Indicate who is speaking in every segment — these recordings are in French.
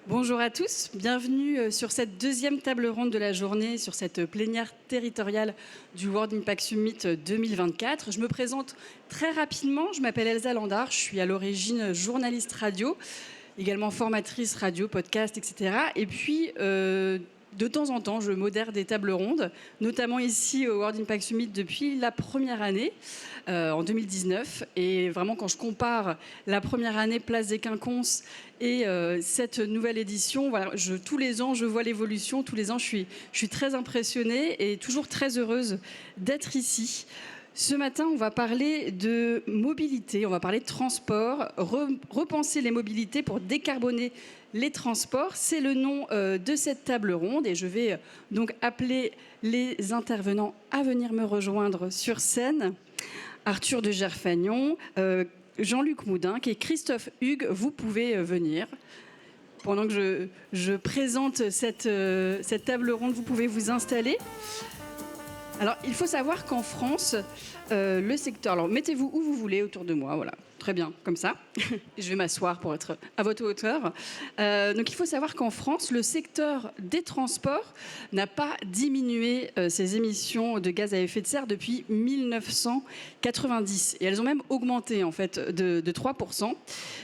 Speaker 1: Bonjour à tous, bienvenue sur cette deuxième table ronde de la journée, sur cette plénière territoriale du World Impact Summit 2024. Je me présente très rapidement, je m'appelle Elsa Landard, je suis à l'origine journaliste radio, également formatrice radio, podcast, etc. Et puis, de temps en temps, je modère des tables rondes, notamment ici au World Impact Summit depuis la première année, en 2019. Et vraiment, quand je compare la première année, Place des Quinconces, et cette nouvelle édition, voilà, tous les ans, je vois l'évolution. Tous les ans, je suis très impressionnée et toujours très heureuse d'être ici. Ce matin, on va parler de mobilité, on va parler de transport, repenser les mobilités pour décarboner les transports. C'est le nom de cette table ronde et je vais donc appeler les intervenants à venir me rejoindre sur scène. Arthur de Gerfagnon, Jean-Luc Moudinque et Christophe Hugues, vous pouvez venir. Pendant que je présente cette table ronde, vous pouvez vous installer. Alors, il faut savoir qu'en France, le secteur... Alors, mettez-vous où vous voulez autour de moi, voilà. Très bien, comme ça. Je vais m'asseoir pour être à votre hauteur. Donc, il faut savoir qu'en France, le secteur des transports n'a pas diminué ses émissions de gaz à effet de serre depuis 1990. Et elles ont même augmenté, en fait, de 3%.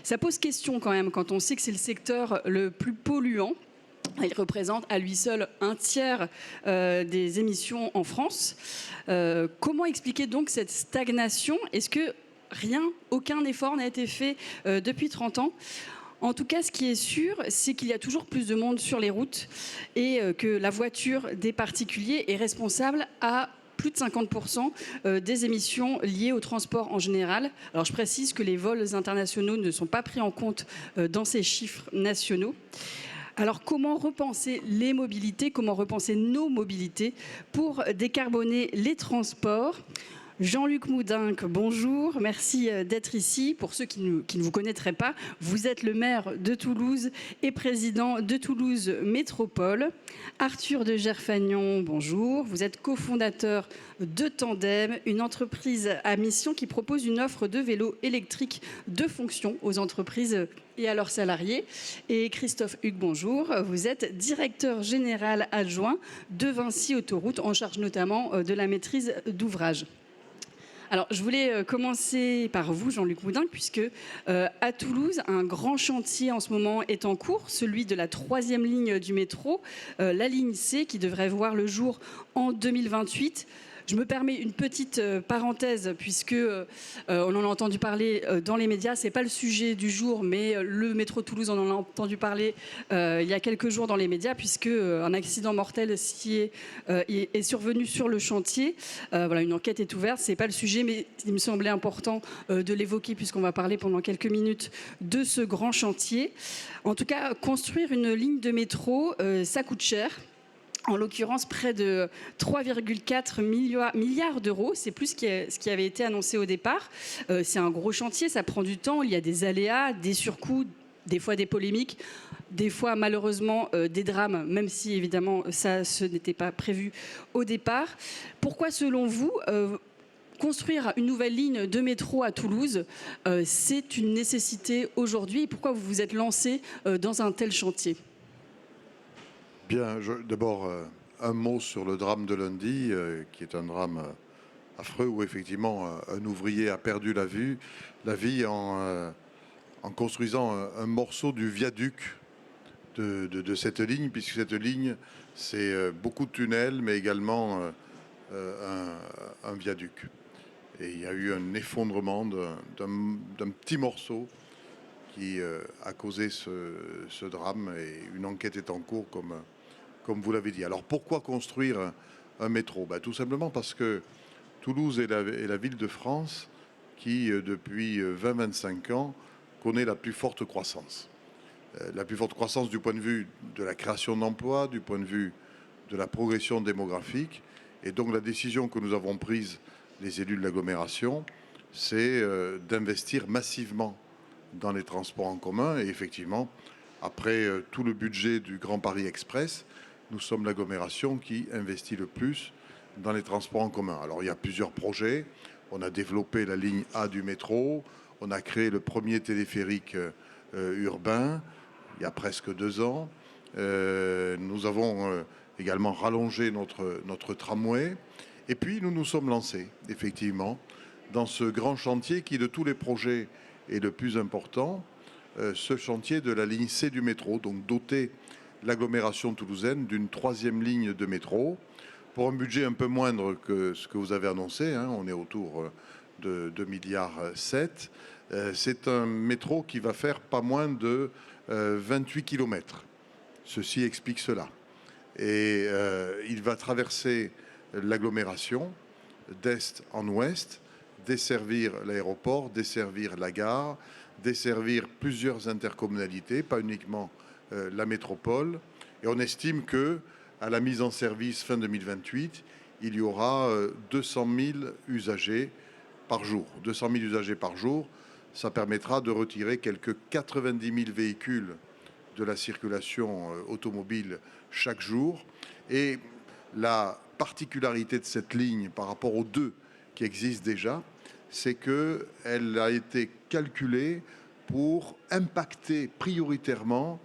Speaker 1: Ça pose question quand même, quand on sait que c'est le secteur le plus polluant. Il représente à lui seul un tiers des émissions en France. Comment expliquer donc cette stagnation ? Est-ce que aucun effort n'a été fait depuis 30 ans ? En tout cas, ce qui est sûr, c'est qu'il y a toujours plus de monde sur les routes et que la voiture des particuliers est responsable à plus de 50% des émissions liées au transport en général. Alors je précise que les vols internationaux ne sont pas pris en compte dans ces chiffres nationaux. Alors, comment repenser les mobilités, comment repenser nos mobilités pour décarboner les transports ? Jean-Luc Moudinque, bonjour, merci d'être ici. Pour ceux qui ne vous connaîtraient pas, vous êtes le maire de Toulouse et président de Toulouse Métropole. Arthur de Gerfagnon, bonjour, vous êtes cofondateur de Tandem, une entreprise à mission qui propose une offre de vélos électriques de fonction aux entreprises et à leurs salariés. Et Christophe Hugues, bonjour, vous êtes directeur général adjoint de Vinci Autoroute, en charge notamment de la maîtrise d'ouvrage. Alors, je voulais commencer par vous, Jean-Luc Moudinque, puisque à Toulouse, un grand chantier en ce moment est en cours, celui de la 3e ligne du métro, la ligne C, qui devrait voir le jour en 2028. Je me permets une petite parenthèse, puisque on en a entendu parler dans les médias. C'est pas le sujet du jour, mais le métro Toulouse, on en a entendu parler il y a quelques jours dans les médias, puisque un accident mortel est survenu sur le chantier. Voilà, une enquête est ouverte. C'est pas le sujet, mais il me semblait important de l'évoquer, puisqu'on va parler pendant quelques minutes de ce grand chantier. En tout cas, construire une ligne de métro, ça coûte cher. En l'occurrence, près de 3,4 milliards d'euros. C'est plus ce qui avait été annoncé au départ. C'est un gros chantier, ça prend du temps. Il y a des aléas, des surcoûts, des fois des polémiques, des fois malheureusement des drames, même si évidemment ce n'était pas prévu au départ. Pourquoi, selon vous, construire une nouvelle ligne de métro à Toulouse, c'est une nécessité aujourd'hui ? Et pourquoi vous vous êtes lancé dans un tel chantier ?
Speaker 2: Bien, d'abord, un mot sur le drame de lundi, qui est un drame affreux, où effectivement un ouvrier a perdu la vie en construisant un morceau du viaduc de cette ligne, puisque cette ligne, c'est beaucoup de tunnels, mais également un viaduc. Et il y a eu un effondrement d'un petit morceau qui a causé ce drame, et une enquête est en cours, comme vous l'avez dit. Alors pourquoi construire un métro ? Tout simplement parce que Toulouse est la ville de France qui, depuis 20-25 ans, connaît la plus forte croissance. La plus forte croissance du point de vue de la création d'emplois, du point de vue de la progression démographique. Et donc la décision que nous avons prise, les élus de l'agglomération, c'est d'investir massivement dans les transports en commun. Et effectivement, après tout le budget du Grand Paris Express, nous sommes l'agglomération qui investit le plus dans les transports en commun. Alors il y a plusieurs projets. On a développé la ligne A du métro. On a créé le premier téléphérique urbain. il y a presque 2 ans. Nous avons également rallongé notre tramway. Et puis, nous nous sommes lancés, effectivement, dans ce grand chantier qui, de tous les projets, est le plus important, ce chantier de la ligne C du métro, donc doter l'agglomération toulousaine d'une 3e ligne de métro, pour un budget un peu moindre que ce que vous avez annoncé, hein, on est autour de 2,7 milliards. C'est un métro qui va faire pas moins de 28 km. Ceci explique cela. Et il va traverser l'agglomération d'est en ouest, desservir l'aéroport, desservir la gare, desservir plusieurs intercommunalités, pas uniquement la métropole. Et on estime que à la mise en service fin 2028, il y aura 200 000 usagers par jour. 200 000 usagers par jour, ça permettra de retirer quelques 90 000 véhicules de la circulation automobile chaque jour. Et la particularité de cette ligne par rapport aux 2 qui existent déjà, c'est qu'elle a été calculée pour impacter prioritairement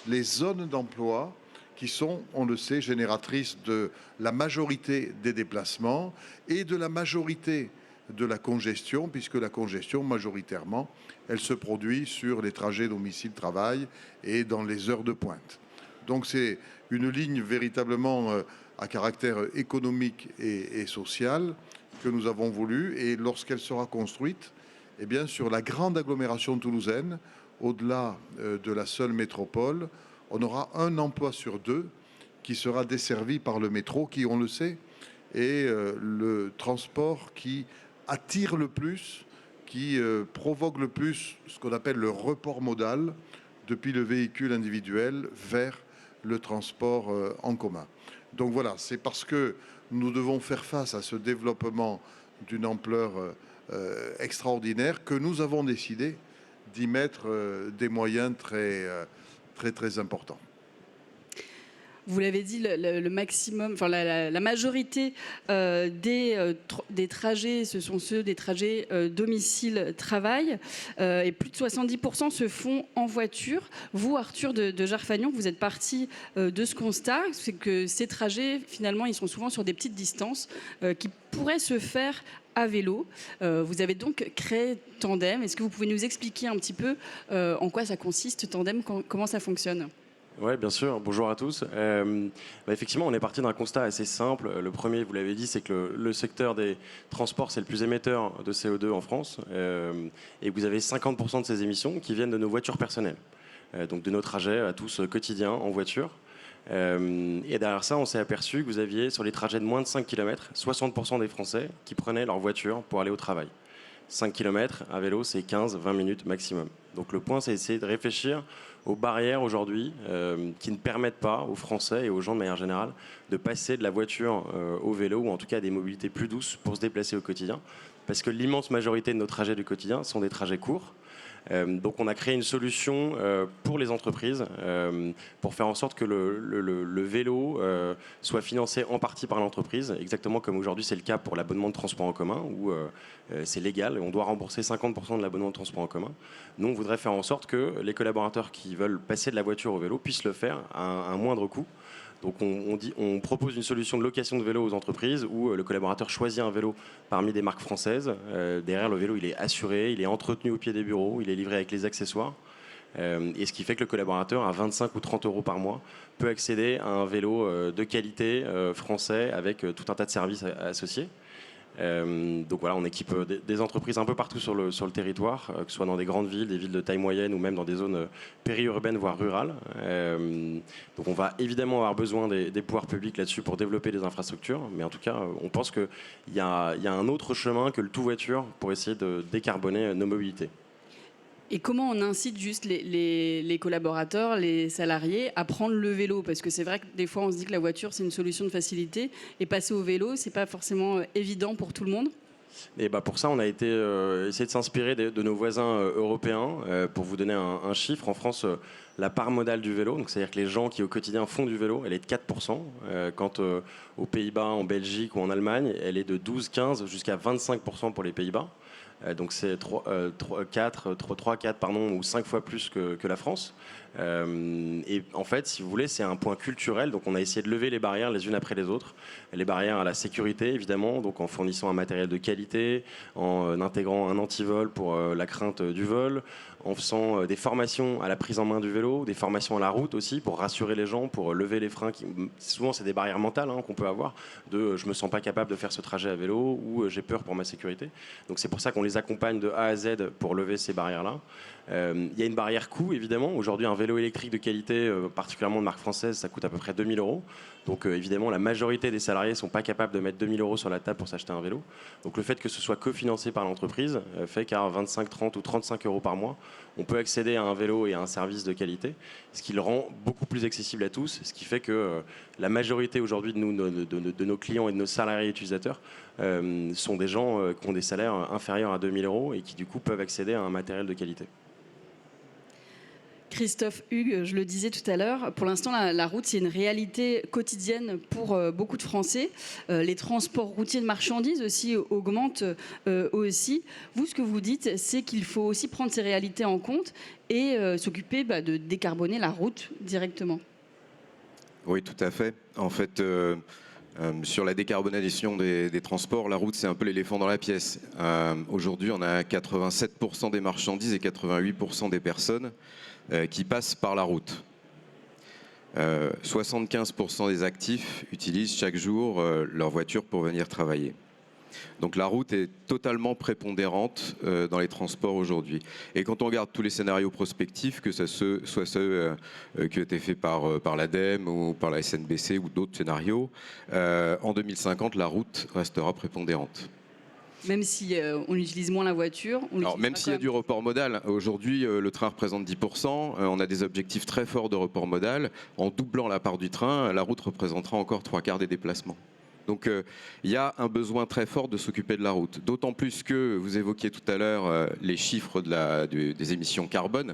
Speaker 2: les zones d'emploi qui sont, on le sait, génératrices de la majorité des déplacements et de la majorité de la congestion, puisque la congestion, majoritairement, elle se produit sur les trajets domicile-travail et dans les heures de pointe. Donc c'est une ligne véritablement à caractère économique et social que nous avons voulu. Et lorsqu'elle sera construite, eh bien, sur la grande agglomération toulousaine, au-delà de la seule métropole, on aura un emploi sur 2 qui sera desservi par le métro, qui, on le sait, est le transport qui attire le plus, qui provoque le plus ce qu'on appelle le report modal depuis le véhicule individuel vers le transport en commun. Donc voilà, c'est parce que nous devons faire face à ce développement d'une ampleur extraordinaire que nous avons décidé d'y mettre des moyens très importants.
Speaker 1: Vous l'avez dit, le maximum, enfin la majorité des trajets, ce sont ceux des trajets domicile-travail, et plus de 70% se font en voiture. Vous, Arthur de Jarfagnon, vous êtes parti de ce constat, c'est que ces trajets, finalement, ils sont souvent sur des petites distances qui pourraient se faire à vélo. Vous avez donc créé Tandem. Est-ce que vous pouvez nous expliquer un petit peu en quoi ça consiste, Tandem, comment ça fonctionne ?
Speaker 3: Oui, bien sûr. Bonjour à tous. Effectivement, on est parti d'un constat assez simple. Le premier, vous l'avez dit, c'est que le secteur des transports, c'est le plus émetteur de CO2 en France. Et vous avez 50% de ces émissions qui viennent de nos voitures personnelles. Donc de nos trajets à tous quotidiens en voiture. Et derrière ça, on s'est aperçu que vous aviez, sur les trajets de moins de 5 km, 60% des Français qui prenaient leur voiture pour aller au travail. 5 km à vélo, c'est 15-20 minutes maximum. Donc le point, c'est essayer de réfléchir aux barrières aujourd'hui qui ne permettent pas aux Français et aux gens de manière générale de passer de la voiture au vélo, ou en tout cas à des mobilités plus douces pour se déplacer au quotidien. Parce que l'immense majorité de nos trajets du quotidien sont des trajets courts. Donc on a créé une solution pour les entreprises pour faire en sorte que le vélo soit financé en partie par l'entreprise, exactement comme aujourd'hui c'est le cas pour l'abonnement de transport en commun, où c'est légal et on doit rembourser 50% de l'abonnement de transport en commun. Nous, on voudrait faire en sorte que les collaborateurs qui veulent passer de la voiture au vélo puissent le faire à un moindre coût. Donc on propose une solution de location de vélo aux entreprises où le collaborateur choisit un vélo parmi des marques françaises. Derrière, le vélo, il est assuré, il est entretenu au pied des bureaux, il est livré avec les accessoires. Et ce qui fait que le collaborateur, à 25 ou 30 euros par mois, peut accéder à un vélo de qualité français avec tout un tas de services associés. Donc voilà, on équipe des entreprises un peu partout sur le territoire, que ce soit dans des grandes villes, des villes de taille moyenne ou même dans des zones périurbaines voire rurales. Donc on va évidemment avoir besoin des pouvoirs publics là-dessus pour développer des infrastructures, mais en tout cas on pense qu'il y a un autre chemin que le tout voiture pour essayer de décarboner nos mobilités.
Speaker 1: Et comment on incite juste les collaborateurs, les salariés à prendre le vélo ? Parce que c'est vrai que des fois on se dit que la voiture c'est une solution de facilité et passer au vélo c'est pas forcément évident pour tout le monde.
Speaker 3: Et pour ça, on a essayé de s'inspirer de nos voisins européens. Pour vous donner un chiffre, en France, la part modale du vélo, donc c'est-à-dire que les gens qui au quotidien font du vélo, elle est de 4%. Quand aux Pays-Bas, en Belgique ou en Allemagne, elle est de 12-15 jusqu'à 25% pour les Pays-Bas. Donc c'est 3, 4 ou 5 fois plus que la France. Et en fait, si vous voulez, c'est un point culturel. Donc on a essayé de lever les barrières les unes après les autres. Les barrières à la sécurité, évidemment, donc en fournissant un matériel de qualité, en intégrant un antivol pour la crainte du vol, en faisant des formations à la prise en main du vélo, des formations à la route aussi pour rassurer les gens, pour lever les freins. Souvent, c'est des barrières mentales qu'on peut avoir, de je me sens pas capable de faire ce trajet à vélo ou j'ai peur pour ma sécurité. Donc c'est pour ça qu'on les accompagne de A à Z pour lever ces barrières-là. Il y a une barrière coût, évidemment. Aujourd'hui, un vélo électrique de qualité, particulièrement de marque française, ça coûte à peu près 2 000 euros. Donc évidemment, la majorité des salariés ne sont pas capables de mettre 2 000 euros sur la table pour s'acheter un vélo. Donc le fait que ce soit cofinancé par l'entreprise fait qu'à 25, 30 ou 35 euros par mois, on peut accéder à un vélo et à un service de qualité, ce qui le rend beaucoup plus accessible à tous, ce qui fait que la majorité aujourd'hui de nos clients et de nos salariés utilisateurs sont des gens qui ont des salaires inférieurs à 2 000 euros et qui du coup peuvent accéder à un matériel de qualité.
Speaker 1: Christophe Hugues, je le disais tout à l'heure, pour l'instant, la route, c'est une réalité quotidienne pour beaucoup de Français. Les transports routiers de marchandises aussi augmentent aussi. Vous, ce que vous dites, c'est qu'il faut aussi prendre ces réalités en compte et s'occuper de décarboner la route directement.
Speaker 4: Oui, tout à fait. En fait, sur la décarbonation des transports, la route, c'est un peu l'éléphant dans la pièce. Aujourd'hui, on a 87% des marchandises et 88% des personnes qui passent par la route. 75% des actifs utilisent chaque jour leur voiture pour venir travailler. Donc la route est totalement prépondérante dans les transports aujourd'hui. Et quand on regarde tous les scénarios prospectifs, que ce soit ceux qui ont été faits par l'ADEME ou par la SNBC ou d'autres scénarios, en 2050, la route restera prépondérante.
Speaker 1: Même si on utilise moins la voiture.
Speaker 4: Alors, même s'il y a du report modal, aujourd'hui le train représente 10%, on a des objectifs très forts de report modal. En doublant la part du train, la route représentera encore 3/4 des déplacements. Donc il y a un besoin très fort de s'occuper de la route. D'autant plus que vous évoquiez tout à l'heure les chiffres des émissions carbone.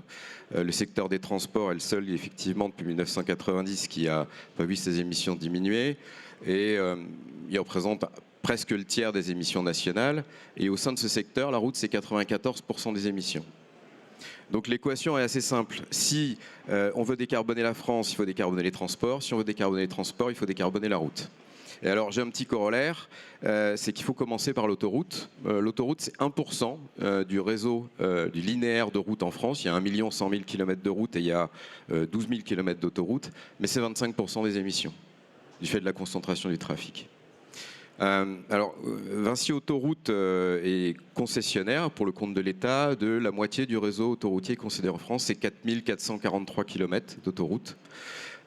Speaker 4: Le secteur des transports est le seul, effectivement, depuis 1990 qui a pas vu ses émissions diminuer. Et il représente presque le tiers des émissions nationales. Et au sein de ce secteur, la route, c'est 94% des émissions. Donc l'équation est assez simple. Si on veut décarboner la France, il faut décarboner les transports. Si on veut décarboner les transports, il faut décarboner la route. Et alors j'ai un petit corollaire, c'est qu'il faut commencer par l'autoroute. L'autoroute, c'est 1% du réseau du linéaire de route en France. Il y a 1 100 000 km de route et il y a 12 000 km d'autoroute. Mais c'est 25% des émissions, du fait de la concentration du trafic. Alors, Vinci Autoroute est concessionnaire pour le compte de l'État de la moitié du réseau autoroutier concédé en France, c'est 4 443 km d'autoroute.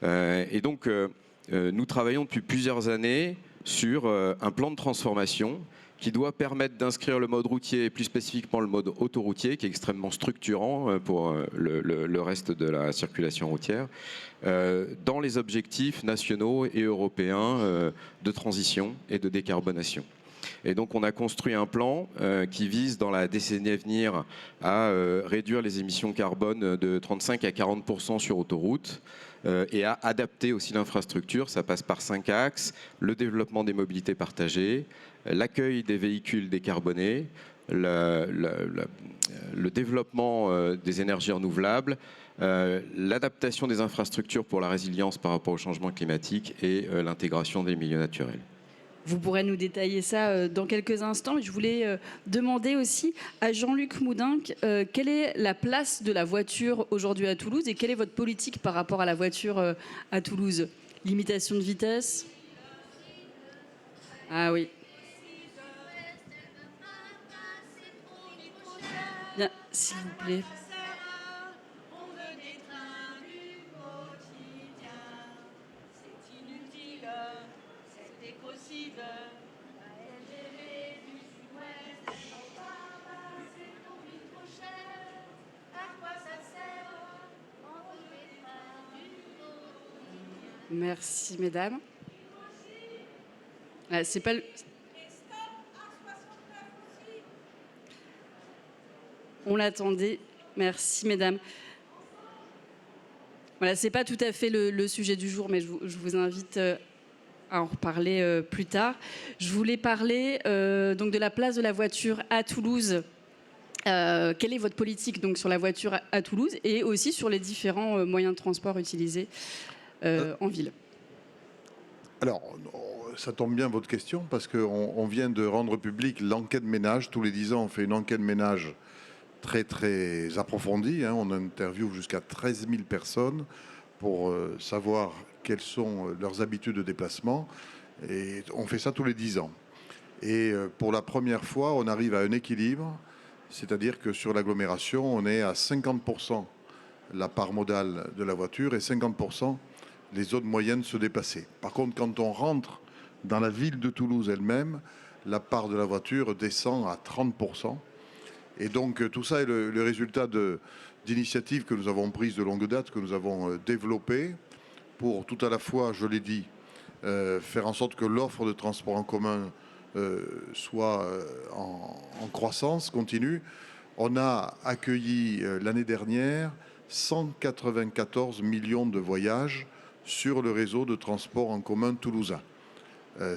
Speaker 4: Et donc, nous travaillons depuis plusieurs années sur un plan de transformation qui doit permettre d'inscrire le mode routier, et plus spécifiquement le mode autoroutier, qui est extrêmement structurant pour le reste de la circulation routière, dans les objectifs nationaux et européens de transition et de décarbonation. Et donc on a construit un plan qui vise dans la décennie à venir à réduire les émissions carbone de 35 à 40% sur autoroute et à adapter aussi l'infrastructure. Ça passe par 5 axes: le développement des mobilités partagées, l'accueil des véhicules décarbonés, le développement des énergies renouvelables, l'adaptation des infrastructures pour la résilience par rapport au changement climatique et l'intégration des milieux naturels.
Speaker 1: Vous pourrez nous détailler ça dans quelques instants. Je voulais demander aussi à Jean-Luc Moudinque quelle est la place de la voiture aujourd'hui à Toulouse et quelle est votre politique par rapport à la voiture à Toulouse? Limitation de vitesse? Ah oui. Bien, s'il vous plaît. Merci, mesdames. C'est pas le... On l'attendait. Merci, mesdames. Voilà, c'est pas tout à fait le sujet du jour, mais je vous invite à en reparler plus tard. Je voulais parler donc de la place de la voiture à Toulouse Quelle est votre politique donc, sur la voiture à Toulouse et aussi sur les différents moyens de transport utilisés en ville?
Speaker 2: Alors, ça tombe bien votre question parce qu'on vient de rendre public l'enquête ménage. Tous les 10 ans, on fait une enquête ménage très très approfondie. On interviewe jusqu'à 13 000 personnes pour savoir quelles sont leurs habitudes de déplacement. Et on fait ça tous les 10 ans. Et pour la première fois, on arrive à un équilibre. C'est-à-dire que sur l'agglomération, on est à 50% la part modale de la voiture et 50% les autres moyens de se déplacer. Par contre, quand on rentre dans la ville de Toulouse elle-même, la part de la voiture descend à 30%. Et donc tout ça est le résultat d'initiatives que nous avons prises de longue date, que nous avons développées pour tout à la fois, je l'ai dit, faire en sorte que l'offre de transport en commun soit en croissance continue. On a accueilli l'année dernière 194 millions de voyages sur le réseau de transport en commun toulousain.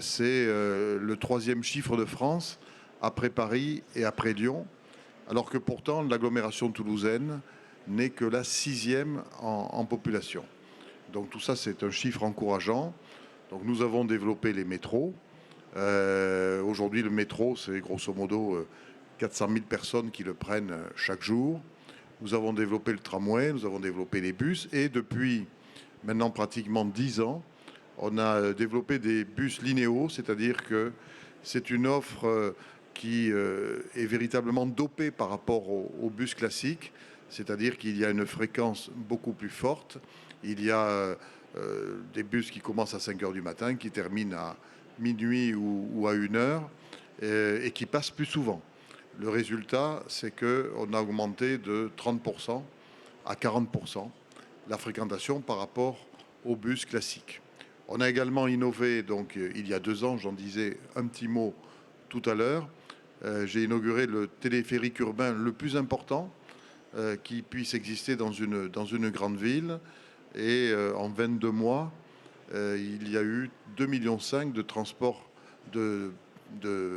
Speaker 2: C'est le 3e chiffre de France, après Paris et après Lyon, alors que pourtant l'agglomération toulousaine n'est que la 6e en population. Donc tout ça, c'est un chiffre encourageant. Donc nous avons développé les métros. Aujourd'hui, le métro, c'est grosso modo 400 000 personnes qui le prennent chaque jour. Nous avons développé le tramway, nous avons développé les bus. Et depuis maintenant pratiquement 10 ans, on a développé des bus linéaux, c'est-à-dire que c'est une offre qui est véritablement dopée par rapport aux bus classiques. C'est-à-dire qu'il y a une fréquence beaucoup plus forte. Il y a des bus qui commencent à 5 h du matin, qui terminent à minuit ou à 1 h et qui passent plus souvent. Le résultat, c'est qu'on a augmenté de 30% à 40% la fréquentation par rapport aux bus classiques. On a également innové, donc il y a 2 ans, j'en disais un petit mot tout à l'heure, j'ai inauguré le téléphérique urbain le plus important qui puisse exister dans une grande ville. Et en 22 mois, il y a eu 2,5 millions de transports de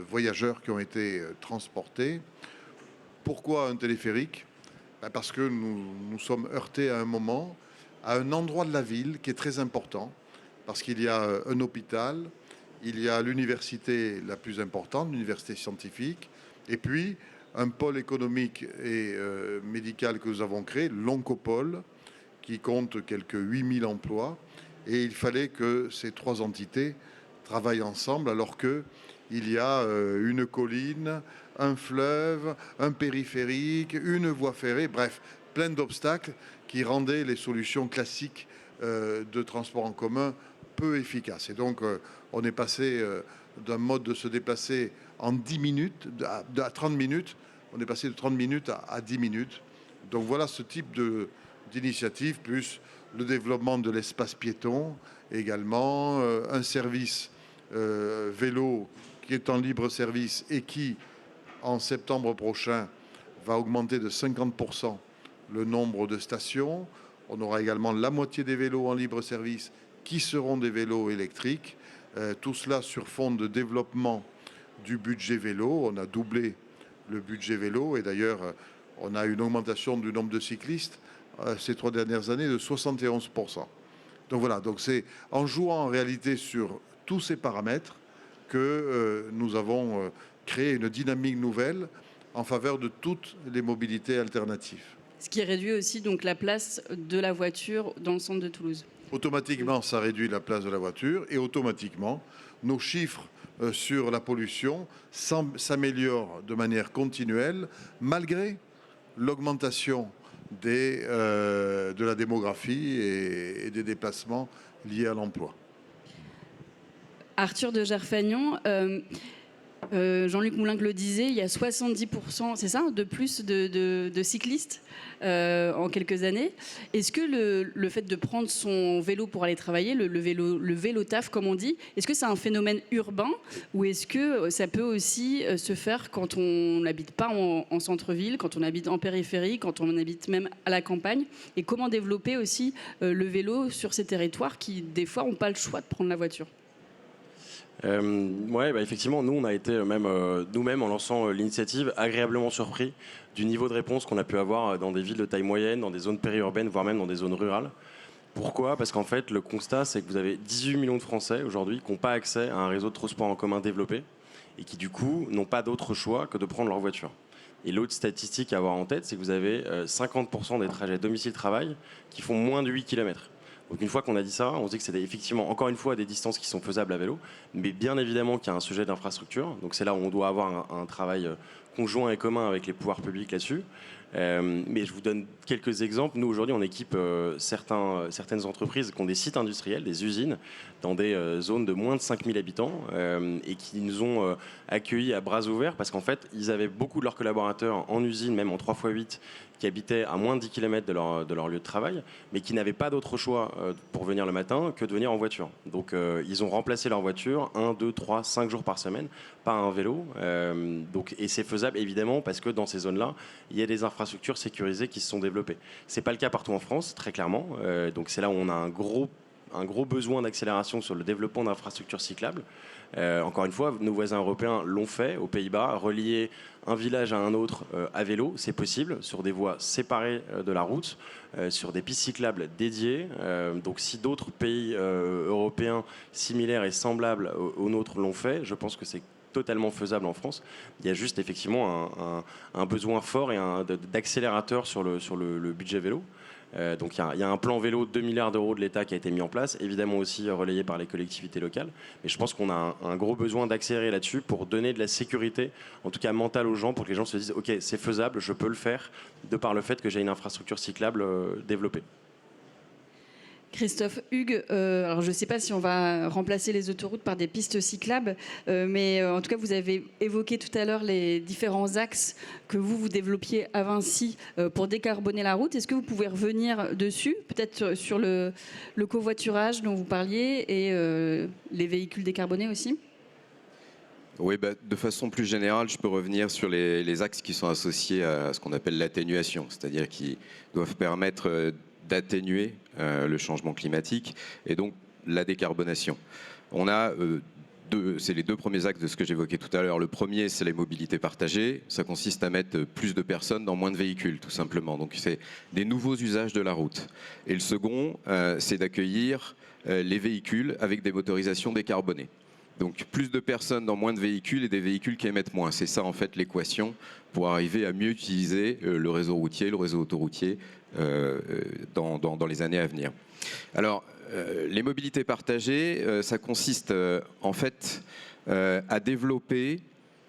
Speaker 2: voyageurs qui ont été transportés. Pourquoi un téléphérique? Parce que nous sommes heurtés à un moment, à un endroit de la ville qui est très important, parce qu'il y a un hôpital, il y a l'université la plus importante, l'université scientifique, et puis un pôle économique et médical que nous avons créé, l'Oncopole, qui compte quelques 8 000 emplois. Et il fallait que ces 3 entités travaillent ensemble, alors qu'il y a une colline, un fleuve, un périphérique, une voie ferrée, bref, plein d'obstacles qui rendaient les solutions classiques de transport en commun peu efficaces. Et donc, on est passé d'un mode de se déplacer en 10 minutes, à 30 minutes, on est passé de 30 minutes à 10 minutes. Donc voilà ce type d'initiative, plus le développement de l'espace piéton, également un service vélo qui est en libre service et qui, en septembre prochain, va augmenter de 50% le nombre de stations. On aura également la moitié des vélos en libre service qui seront des vélos électriques. Tout cela sur fond de développement du budget vélo. On a doublé le budget vélo et d'ailleurs, on a une augmentation du nombre de cyclistes ces 3 dernières années de 71%. Donc voilà, donc c'est en jouant en réalité sur tous ces paramètres que nous avons créé une dynamique nouvelle en faveur de toutes les mobilités alternatives.
Speaker 1: Ce qui réduit aussi donc la place de la voiture dans le centre de Toulouse.
Speaker 2: Automatiquement, ça réduit la place de la voiture et automatiquement, nos chiffres sur la pollution s'améliorent de manière continuelle malgré l'augmentation de la démographie et des déplacements liés à l'emploi.
Speaker 1: Arthur de Gerfagnon, Jean-Luc Moulenc le disait, il y a 70%, c'est ça, de plus de cyclistes en quelques années. Est-ce que le fait de prendre son vélo pour aller travailler, le vélo taf comme on dit, est-ce que c'est un phénomène urbain ou est-ce que ça peut aussi se faire quand on n'habite pas en centre-ville, quand on habite en périphérie, quand on habite même à la campagne? Et comment développer aussi le vélo sur ces territoires qui, des fois, n'ont pas le choix de prendre la voiture?
Speaker 3: Ouais, effectivement, nous, on a été même nous-mêmes, en lançant l'initiative, agréablement surpris du niveau de réponse qu'on a pu avoir dans des villes de taille moyenne, dans des zones périurbaines, voire même dans des zones rurales. Pourquoi? Parce qu'en fait, le constat, c'est que vous avez 18 millions de Français aujourd'hui qui n'ont pas accès à un réseau de transport en commun développé et qui, du coup, n'ont pas d'autre choix que de prendre leur voiture. Et l'autre statistique à avoir en tête, c'est que vous avez 50% des trajets domicile-travail qui font moins de 8 km. Donc une fois qu'on a dit ça, on se dit que c'est effectivement, encore une fois, des distances qui sont faisables à vélo, mais bien évidemment qu'il y a un sujet d'infrastructure. Donc c'est là où on doit avoir un travail conjoint et commun avec les pouvoirs publics là-dessus. Mais je vous donne quelques exemples. Nous, aujourd'hui, on équipe certaines entreprises qui ont des sites industriels, des usines, dans des zones de moins de 5000 habitants et qui nous ont accueillis à bras ouverts parce qu'en fait, ils avaient beaucoup de leurs collaborateurs en usine, même en 3x8, qui habitaient à moins de 10 km de leur lieu de travail, mais qui n'avaient pas d'autre choix pour venir le matin que de venir en voiture. Donc, ils ont remplacé leur voiture 1, 2, 3, 5 jours par semaine par un vélo. Et c'est faisable, évidemment, parce que dans ces zones-là, il y a des infrastructures sécurisées qui se sont développées. Ce n'est pas le cas partout en France, très clairement. Donc, c'est là où on a un gros besoin d'accélération sur le développement d'infrastructures cyclables. Encore une fois, nos voisins européens l'ont fait aux Pays-Bas, relier un village à un autre à vélo, c'est possible, sur des voies séparées de la route, sur des pistes cyclables dédiées. Donc si d'autres pays européens similaires et semblables aux nôtres l'ont fait, je pense que c'est totalement faisable en France. Il y a juste effectivement un besoin fort et d'accélérateur sur le budget vélo. Donc il y a un plan vélo de 2 milliards d'euros de l'État qui a été mis en place, évidemment aussi relayé par les collectivités locales. Mais je pense qu'on a un gros besoin d'accélérer là-dessus pour donner de la sécurité, en tout cas mentale aux gens, pour que les gens se disent « Ok, c'est faisable, je peux le faire », de par le fait que j'ai une infrastructure cyclable développée.
Speaker 1: Christophe Hugues, alors je ne sais pas si on va remplacer les autoroutes par des pistes cyclables, mais en tout cas, vous avez évoqué tout à l'heure les différents axes que vous développiez à Vinci pour décarboner la route. Est-ce que vous pouvez revenir dessus, peut-être sur le covoiturage dont vous parliez et les véhicules décarbonés aussi ?
Speaker 4: Oui, de façon plus générale, je peux revenir sur les axes qui sont associés à ce qu'on appelle l'atténuation, c'est-à-dire qui doivent permettre d'atténuer le changement climatique et donc la décarbonation. On a c'est les deux premiers axes de ce que j'évoquais tout à l'heure. Le premier, c'est les mobilités partagées. Ça consiste à mettre plus de personnes dans moins de véhicules, tout simplement. Donc, c'est des nouveaux usages de la route. Et le second, c'est d'accueillir les véhicules avec des motorisations décarbonées. Donc, plus de personnes dans moins de véhicules et des véhicules qui émettent moins. C'est ça, en fait, l'équation pour arriver à mieux utiliser le réseau routier, le réseau autoroutier dans les années à venir. Alors, les mobilités partagées, ça consiste en fait à développer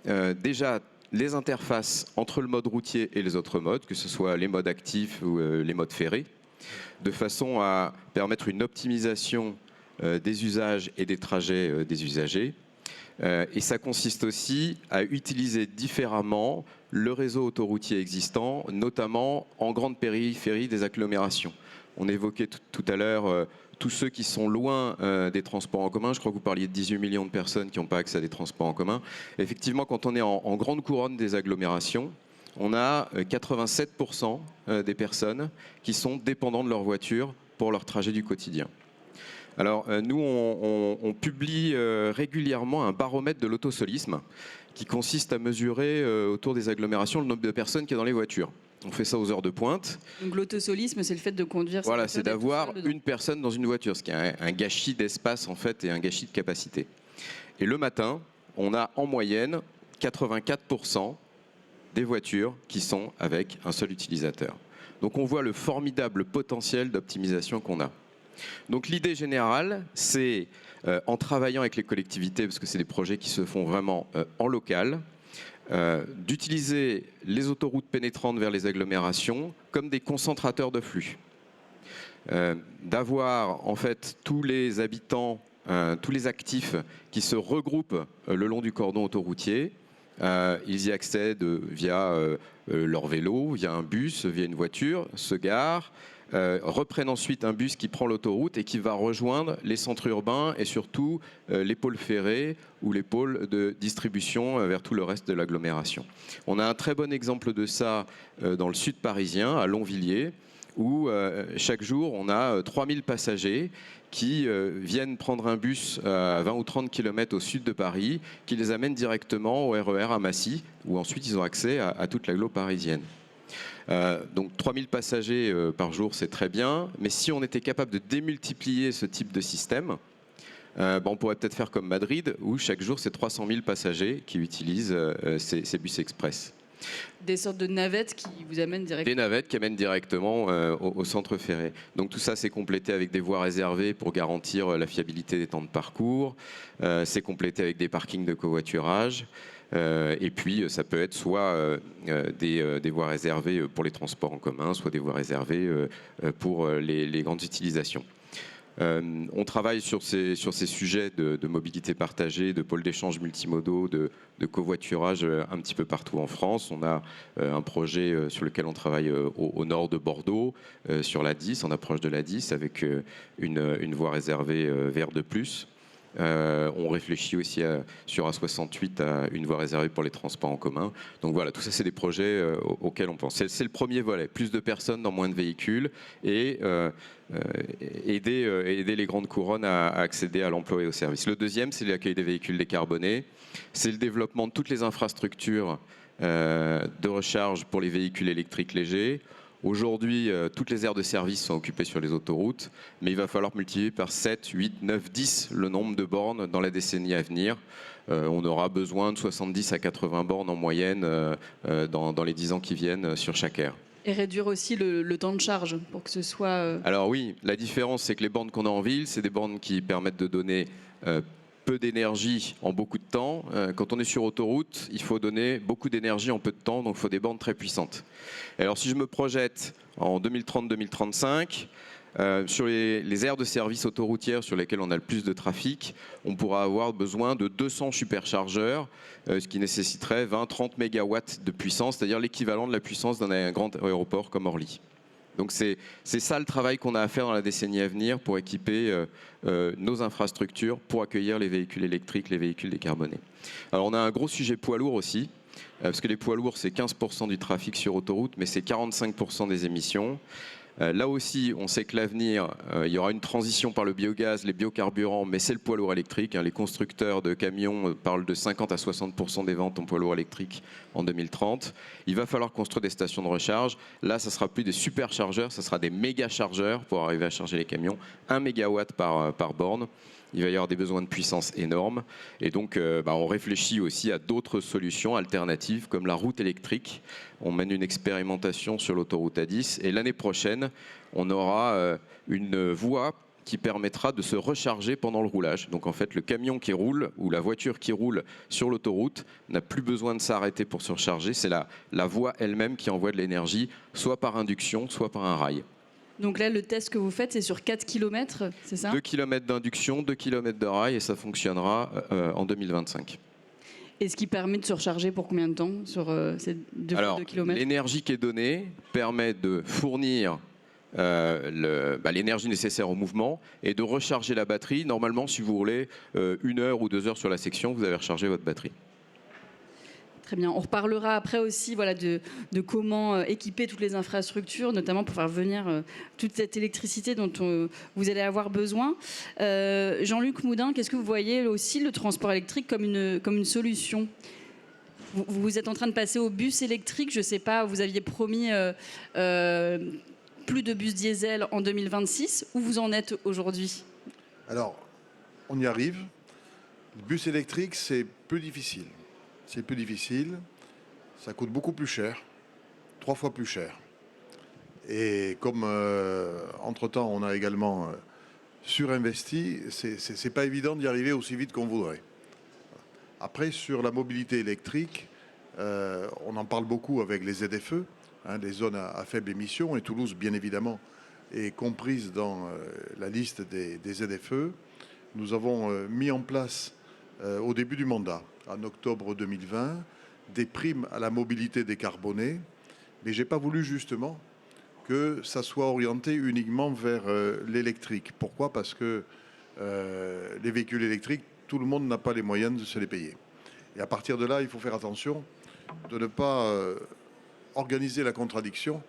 Speaker 4: déjà les interfaces entre le mode routier et les autres modes, que ce soit les modes actifs ou les modes ferrés, de façon à permettre une optimisation des usages et des trajets des usagers. Et ça consiste aussi à utiliser différemment le réseau autoroutier existant, notamment en grande périphérie des agglomérations. On évoquait tout à l'heure tous ceux qui sont loin des transports en commun. Je crois que vous parliez de 18 millions de personnes qui n'ont pas accès à des transports en commun. Effectivement, quand on est en grande couronne des agglomérations, on a 87% des personnes qui sont dépendantes de leur voiture pour leur trajet du quotidien. Alors, nous, on publie régulièrement un baromètre de l'autosolisme qui consiste à mesurer autour des agglomérations le nombre de personnes qui est dans les voitures. On fait ça aux heures de pointe.
Speaker 1: Donc l'autosolisme, c'est le fait de conduire.
Speaker 4: Voilà, c'est d'avoir une personne dans une voiture, ce qui est un gâchis d'espace en fait et un gâchis de capacité. Et le matin, on a en moyenne 84% des voitures qui sont avec un seul utilisateur. Donc on voit le formidable potentiel d'optimisation qu'on a. Donc l'idée générale, c'est en travaillant avec les collectivités, parce que c'est des projets qui se font vraiment en local, d'utiliser les autoroutes pénétrantes vers les agglomérations comme des concentrateurs de flux. D'avoir en fait tous les habitants, tous les actifs qui se regroupent le long du cordon autoroutier. Ils y accèdent via leur vélo, via un bus, via une voiture, se garent, reprennent ensuite un bus qui prend l'autoroute et qui va rejoindre les centres urbains et surtout les pôles ferrés ou les pôles de distribution vers tout le reste de l'agglomération. On a un très bon exemple de ça dans le sud parisien, à Longvilliers, où chaque jour, on a 3000 passagers qui viennent prendre un bus à 20 ou 30 km au sud de Paris, qui les amène directement au RER à Massy, où ensuite ils ont accès à toute l'agglo parisienne. Donc 3000 passagers par jour, c'est très bien, mais si on était capable de démultiplier ce type de système, on pourrait peut-être faire comme Madrid, où chaque jour, c'est 300 000 passagers qui utilisent ces bus express.
Speaker 1: Des sortes de navettes qui vous amènent directement.
Speaker 4: Des navettes qui amènent directement au centre ferré. Donc tout ça, c'est complété avec des voies réservées pour garantir la fiabilité des temps de parcours. C'est complété avec des parkings de covoiturage. Et puis, ça peut être soit des voies réservées pour les transports en commun, soit des voies réservées pour les grandes utilisations. On travaille sur ces sujets de mobilité partagée, de pôles d'échange multimodaux, de covoiturage un petit peu partout en France. On a un projet sur lequel on travaille au nord de Bordeaux, sur la 10, en approche de la 10, avec une voie réservée vert de plus. On réfléchit aussi sur A68 à une voie réservée pour les transports en commun. Donc voilà, tout ça, c'est des projets auxquels on pense. C'est le premier volet, plus de personnes dans moins de véhicules et aider les grandes couronnes à accéder à l'emploi et aux services. Le deuxième, c'est l'accueil des véhicules décarbonés. C'est le développement de toutes les infrastructures de recharge pour les véhicules électriques légers. Aujourd'hui, toutes les aires de service sont occupées sur les autoroutes, mais il va falloir multiplier par 7, 8, 9, 10 le nombre de bornes dans la décennie à venir. On aura besoin de 70 à 80 bornes en moyenne dans les 10 ans qui viennent sur chaque aire.
Speaker 1: Et réduire aussi le temps de charge pour que ce soit...
Speaker 4: Alors oui, la différence, c'est que les bornes qu'on a en ville, c'est des bornes qui permettent de donner peu d'énergie en beaucoup de temps. Quand on est sur autoroute, il faut donner beaucoup d'énergie en peu de temps, donc il faut des bornes très puissantes. Et alors si je me projette en 2030-2035, sur les aires de service autoroutières sur lesquelles on a le plus de trafic, on pourra avoir besoin de 200 superchargeurs, ce qui nécessiterait 20-30 mégawatts de puissance, c'est-à-dire l'équivalent de la puissance d'un grand aéroport comme Orly. Donc c'est ça le travail qu'on a à faire dans la décennie à venir pour équiper nos infrastructures, pour accueillir les véhicules électriques, les véhicules décarbonés. Alors on a un gros sujet poids lourd aussi, parce que les poids lourds, c'est 15% du trafic sur autoroute, mais c'est 45% des émissions. Là aussi, on sait que l'avenir, il y aura une transition par le biogaz, les biocarburants, mais c'est le poids lourd électrique. Les constructeurs de camions parlent de 50 à 60% des ventes en poids lourd électrique en 2030. Il va falloir construire des stations de recharge. Là, ça ne sera plus des superchargeurs, ça sera des méga chargeurs pour arriver à charger les camions. 1 mégawatt par borne. Il va y avoir des besoins de puissance énormes. Et donc, on réfléchit aussi à d'autres solutions alternatives, comme la route électrique. On mène une expérimentation sur l'autoroute A10. Et l'année prochaine, on aura une voie qui permettra de se recharger pendant le roulage. Donc, en fait, le camion qui roule ou la voiture qui roule sur l'autoroute n'a plus besoin de s'arrêter pour se recharger. C'est la voie elle-même qui envoie de l'énergie, soit par induction, soit par un rail.
Speaker 1: Donc là, le test que vous faites, c'est sur 4 km, c'est ça ?
Speaker 4: 2 km d'induction, 2 km de rail, et ça fonctionnera en 2025.
Speaker 1: Et ce qui permet de se recharger pour combien de temps sur ces 2 km ?
Speaker 4: L'énergie qui est donnée permet de fournir l'énergie nécessaire au mouvement et de recharger la batterie. Normalement, si vous roulez 1 heure ou 2 heures sur la section, vous avez rechargé votre batterie.
Speaker 1: Très bien. On reparlera après aussi de comment équiper toutes les infrastructures, notamment pour faire venir toute cette électricité dont vous allez avoir besoin. Jean-Luc Moudin, qu'est-ce que vous voyez aussi le transport électrique comme une solution ? Vous êtes en train de passer au bus électrique. Je ne sais pas, vous aviez promis plus de bus diesel en 2026. Où vous en êtes aujourd'hui ?
Speaker 2: Alors, on y arrive. Le bus électrique, c'est plus difficile. C'est plus difficile, ça coûte beaucoup plus cher, 3 fois plus cher. Et comme entre-temps on a également surinvesti, c'est pas évident d'y arriver aussi vite qu'on voudrait. Après, sur la mobilité électrique, on en parle beaucoup avec les ZFE, les zones à faible émission, et Toulouse, bien évidemment, est comprise dans la liste des ZFE. Nous avons mis en place au début du mandat, en octobre 2020, des primes à la mobilité décarbonée, mais je n'ai pas voulu justement que ça soit orienté uniquement vers l'électrique. Pourquoi ? Parce que les véhicules électriques, tout le monde n'a pas les moyens de se les payer. Et à partir de là, il faut faire attention de ne pas organiser la contradiction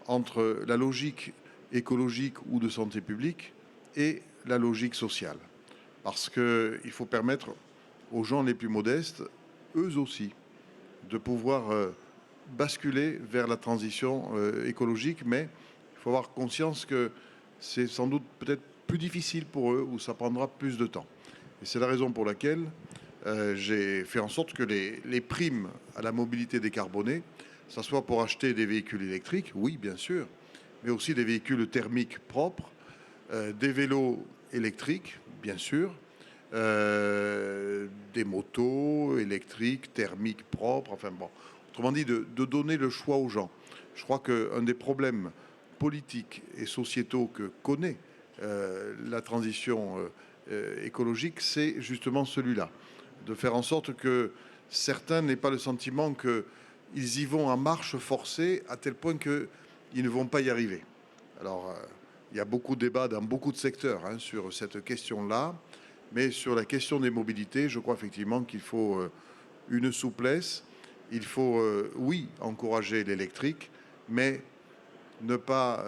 Speaker 2: entre la logique écologique ou de santé publique et la logique sociale. Parce qu'il faut permettre aux gens les plus modestes, eux aussi, de pouvoir basculer vers la transition écologique, mais il faut avoir conscience que c'est sans doute peut-être plus difficile pour eux, ou ça prendra plus de temps. Et c'est la raison pour laquelle j'ai fait en sorte que les primes à la mobilité décarbonée, ça soit pour acheter des véhicules électriques, oui bien sûr, mais aussi des véhicules thermiques propres, des vélos électriques, bien sûr, des motos électriques, thermiques propres, enfin bon. Autrement dit, de donner le choix aux gens. Je crois qu'un des problèmes politiques et sociétaux que connaît la transition écologique, c'est justement celui-là. De faire en sorte que certains n'aient pas le sentiment qu'ils y vont en marche forcée à tel point qu'ils ne vont pas y arriver. Alors, il y a beaucoup de débats dans beaucoup de secteurs sur cette question-là, mais sur la question des mobilités, je crois effectivement qu'il faut une souplesse. Il faut, oui, encourager l'électrique, mais ne pas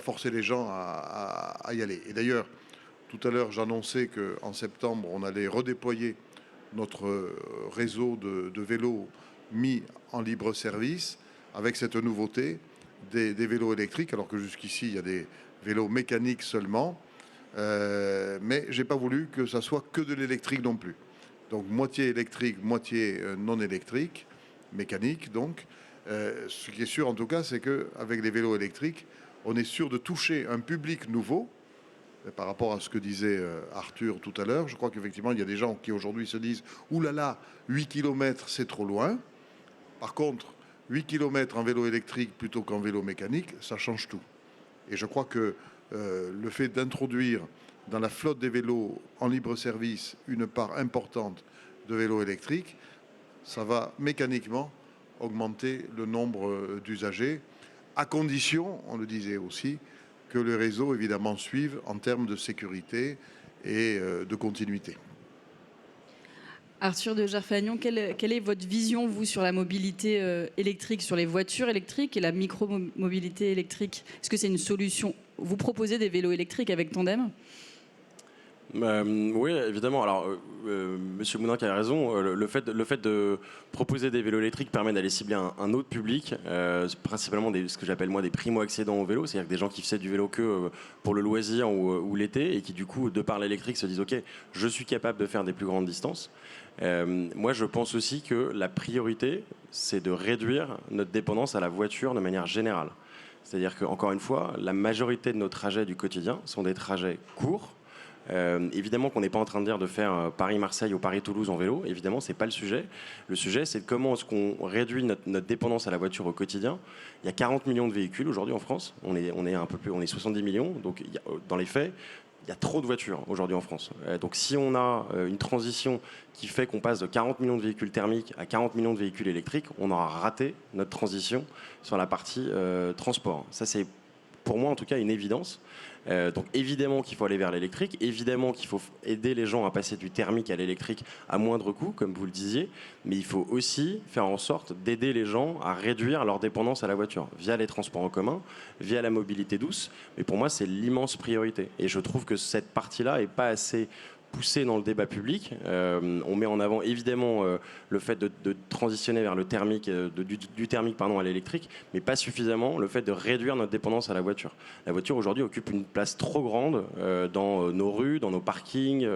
Speaker 2: forcer les gens à y aller. Et d'ailleurs, tout à l'heure, j'annonçais qu'en septembre, on allait redéployer notre réseau de vélos mis en libre service avec cette nouveauté des vélos électriques, alors que jusqu'ici, il y a des vélos mécaniques seulement. Mais je n'ai pas voulu que ça soit que de l'électrique non plus. Donc moitié électrique, moitié non électrique, mécanique donc. Ce qui est sûr en tout cas, c'est qu'avec les vélos électriques, on est sûr de toucher un public nouveau. Par rapport à ce que disait Arthur tout à l'heure, je crois qu'effectivement, il y a des gens qui aujourd'hui se disent « Ouh là là, 8 km, c'est trop loin ». Par contre, 8 km en vélo électrique plutôt qu'en vélo mécanique, ça change tout. Et je crois que le fait d'introduire dans la flotte des vélos en libre service une part importante de vélos électriques, ça va mécaniquement augmenter le nombre d'usagers, à condition, on le disait aussi, que le réseau, évidemment, suive en termes de sécurité et de continuité.
Speaker 1: Arthur de Gerfagnon, quelle est votre vision, vous, sur la mobilité électrique, sur les voitures électriques et la micro-mobilité électrique? Est-ce que c'est une solution? Vous proposez des vélos électriques avec Tandem?
Speaker 3: Oui, évidemment. Alors, Monsieur Moudin a raison. Le fait de proposer des vélos électriques permet d'aller cibler un autre public, principalement ce que j'appelle moi des primo-accédants au vélo, c'est-à-dire des gens qui faisaient du vélo que pour le loisir ou l'été et qui du coup, de par l'électrique, se disent OK, je suis capable de faire des plus grandes distances. Moi, je pense aussi que la priorité, c'est de réduire notre dépendance à la voiture de manière générale. C'est-à-dire qu'encore une fois, la majorité de nos trajets du quotidien sont des trajets courts. Évidemment qu'on n'est pas en train de dire de faire Paris-Marseille ou Paris-Toulouse en vélo. Évidemment, c'est pas le sujet. Le sujet, c'est comment est-ce qu'on réduit notre dépendance à la voiture au quotidien. Il y a 40 millions de véhicules aujourd'hui en France. On est un peu plus, on est 70 millions. Donc, dans les faits, il y a trop de voitures aujourd'hui en France. Donc, si on a une transition qui fait qu'on passe de 40 millions de véhicules thermiques à 40 millions de véhicules électriques, on aura raté notre transition sur la partie transport. Ça, c'est pour moi en tout cas une évidence. Donc évidemment qu'il faut aller vers l'électrique, évidemment qu'il faut aider les gens à passer du thermique à l'électrique à moindre coût, comme vous le disiez, mais il faut aussi faire en sorte d'aider les gens à réduire leur dépendance à la voiture via les transports en commun, via la mobilité douce. Mais pour moi, c'est l'immense priorité. Et je trouve que cette partie-là n'est pas assez poussé dans le débat public. On met en avant évidemment le fait de transitionner vers le thermique, du thermique à l'électrique, mais pas suffisamment le fait de réduire notre dépendance à la voiture. La voiture aujourd'hui occupe une place trop grande dans nos rues, dans nos parkings,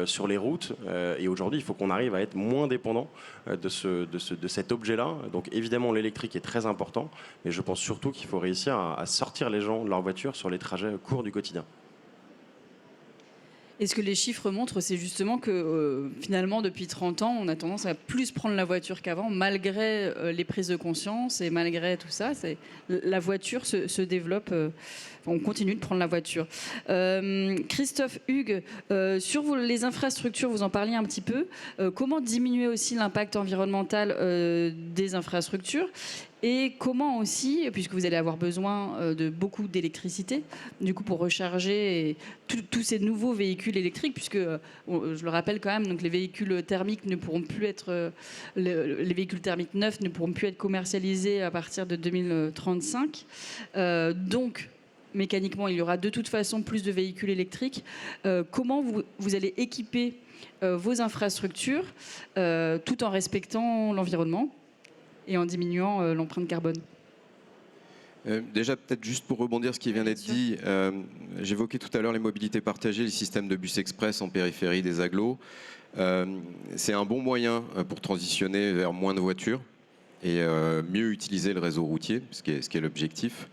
Speaker 3: sur les routes. Et aujourd'hui, il faut qu'on arrive à être moins dépendant de cet objet-là. Donc évidemment, l'électrique est très important, mais je pense surtout qu'il faut réussir à sortir les gens de leur voiture sur les trajets courts du quotidien.
Speaker 1: Et ce que les chiffres montrent, c'est justement que finalement, depuis 30 ans, on a tendance à plus prendre la voiture qu'avant, malgré les prises de conscience et malgré tout ça. La voiture se développe. On continue de prendre la voiture. Christophe Hugues, sur les infrastructures, vous en parliez un petit peu. Comment diminuer aussi l'impact environnemental des infrastructures? Et comment aussi, puisque vous allez avoir besoin de beaucoup d'électricité, du coup pour recharger tous ces nouveaux véhicules électriques, puisque je le rappelle quand même, donc les véhicules thermiques ne pourront plus être, les véhicules thermiques neufs ne pourront plus être commercialisés à partir de 2035. Donc mécaniquement, il y aura de toute façon plus de véhicules électriques. Comment vous allez équiper vos infrastructures tout en respectant l'environnement et en diminuant l'empreinte carbone?
Speaker 4: Déjà, peut-être juste pour rebondir ce qui vient d'être dit, j'évoquais tout à l'heure les mobilités partagées, les systèmes de bus express en périphérie des agglos. C'est un bon moyen pour transitionner vers moins de voitures et mieux utiliser le réseau routier, ce qui est l'objectif.